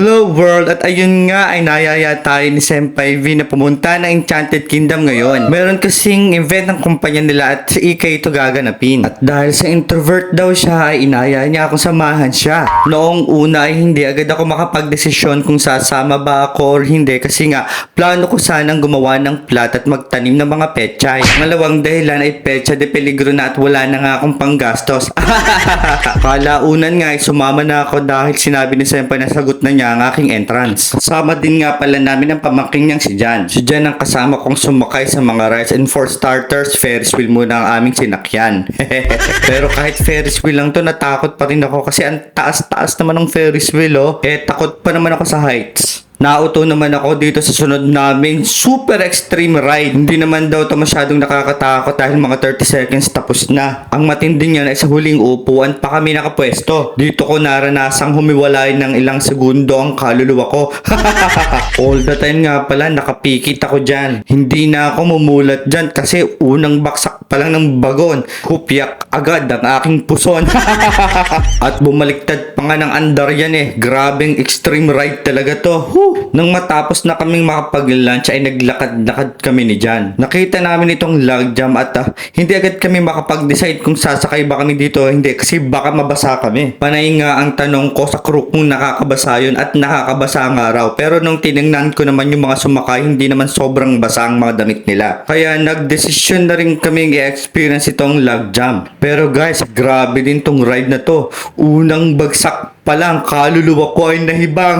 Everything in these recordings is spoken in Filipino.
Hello world, at ayun nga ay nayaya tayo ni Senpai V na pumunta ng Enchanted Kingdom ngayon. Meron kasing event ng kumpanya nila at si Ika ito gaganapin. At dahil sa introvert daw siya ay inaya niya akong samahan siya. Noong una ay hindi agad ako makapagdesisyon kung sasama ba ako or hindi kasi nga plano ko sanang gumawa ng plot at magtanim ng mga pechay. Ngalawang dahilan ay pecha de peligro na at wala na nga akong panggastos. Kalaunan nga ay sumama na ako dahil sinabi ni Senpai na sagot na niya ang aking entrance. Kasama din nga pala namin ang pamangking niyang si Jan. Si Jan ang kasama kong sumakay sa mga rides, and for starters, Ferris wheel muna ang aming sinakyan. Pero kahit Ferris wheel lang to, natakot pa rin ako kasi ang taas-taas naman ng Ferris wheel oh. Takot pa naman ako sa heights. Nauto naman ako dito sa sunod naming super extreme ride. Hindi naman daw ito masyadong nakakatakot dahil mga 30 seconds tapos na. Ang matindi niyan ay sa huling upuan pa kami nakapwesto. Dito ko naranasang humiwalay ng ilang segundo ang kaluluwa ko. All the time nga pala nakapikit ako dyan. Hindi na ako mumulat dyan kasi unang baksak pa lang ng bagon. Hupyak agad ang aking puson. At bumaliktad pa nga ng andar yan Grabing extreme ride talaga to. Nang matapos na kaming makapag-lunch ay naglakad-lakad kami ni Jan. Nakita namin itong log jam at hindi agad kami makapag-decide kung sasakay ba kami dito o hindi kasi baka mabasa kami. Panay nga ang tanong ko sa crew kung nakakabasa yun at nakakabasa nga raw. Pero nung tinignan ko naman yung mga sumakay, hindi naman sobrang basa ang mga damit nila. Kaya nagdesisyon na rin kaming i-experience itong log jam. Pero guys, grabe din tong ride na to. Unang bagsak palang kaluluwa ko ay nahibang.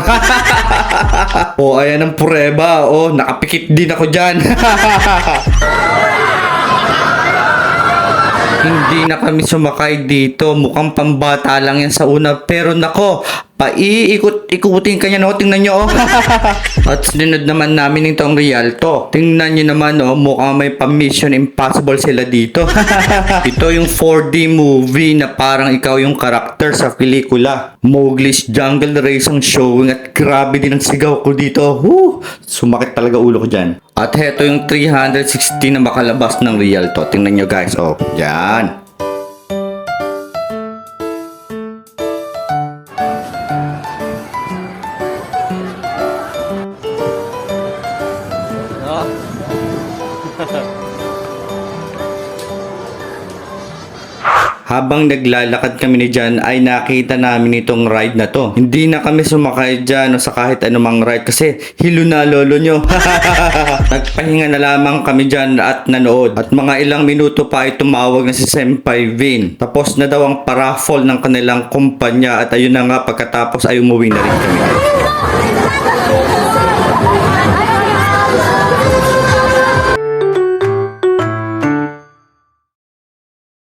Ayan ang pureba. Nakapikit din ako dyan. Hindi na kami sumakay dito. Mukhang pambata lang yan sa una. Pero nako, paiikot-ikutin kanya tingnan nyo At sinunod naman namin itong Rialto. Tingnan nyo naman mukhang may pa-Mission Impossible sila dito. Ito yung 4D movie na parang ikaw yung karakter sa pelikula. Mowgli's Jungle Race ang showing at grabe din ang sigaw ko dito. Sumakit talaga ulo ko dyan. At heto yung 360 na makalabas ng Rialto. Tingnan nyo guys. Yan. Habang naglalakad kami ni Jan ay nakita namin itong ride na to. Hindi na kami sumakay dyan o sa kahit anumang ride kasi hilo na lolo nyo. Nagpahinga na lamang kami dyan at nanood. At mga ilang minuto pa ay tumawag na si Senpai Vin. Tapos na daw ang paraffol ng kanilang kumpanya at ayun na nga pagkatapos ay umuwi na rin kami.